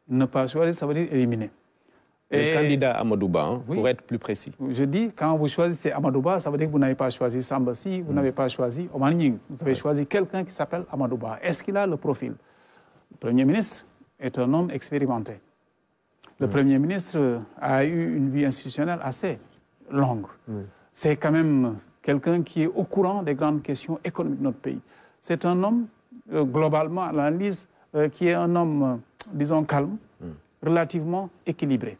Ne pas choisir, ça veut dire éliminer. Le candidat Amadouba, hein, oui, pour être plus précis. Je dis, quand vous choisissez Amadouba, ça veut dire que vous n'avez pas choisi Sambassi, vous n'avez pas choisi Omar Nying. Vous avez choisi quelqu'un qui s'appelle Amadouba. Est-ce qu'il a le profil? Le Premier ministre est un homme expérimenté. Le Premier ministre a eu une vie institutionnelle assez longue. C'est quand même quelqu'un qui est au courant des grandes questions économiques de notre pays. C'est un homme, globalement, à l'analyse, qui est un homme, disons, calme, relativement équilibré.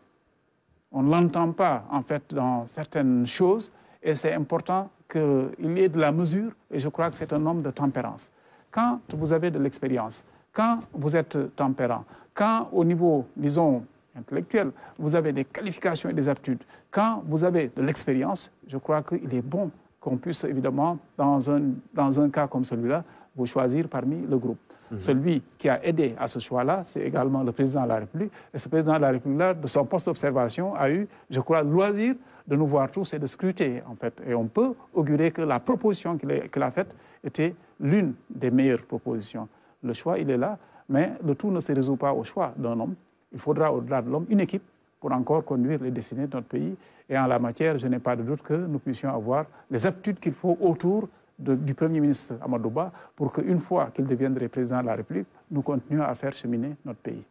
On ne l'entend pas, en fait, dans certaines choses, et c'est important qu'il y ait de la mesure, et je crois que c'est un homme de tempérance. Quand vous avez de l'expérience, quand vous êtes tempérant, quand au niveau, disons, intellectuel, vous avez des qualifications et des aptitudes, quand vous avez de l'expérience, je crois qu'il est bon qu'on puisse, évidemment, dans un cas comme celui-là, vous choisir parmi le groupe. Celui qui a aidé à ce choix-là, c'est également le président de la République. Et ce président de la République-là, de son poste d'observation, a eu, je crois, le loisir de nous voir tous et de scruter, en fait. Et on peut augurer que la proposition qu'il a faite était l'une des meilleures propositions. Le choix, il est là, mais le tout ne se résout pas au choix d'un homme. Il faudra, au-delà de l'homme, une équipe pour encore conduire les destinées de notre pays. Et en la matière, je n'ai pas de doute que nous puissions avoir les aptitudes qu'il faut autour du Premier ministre Amadouba pour qu'une fois qu'il deviendrait président de la République, nous continuions à faire cheminer notre pays.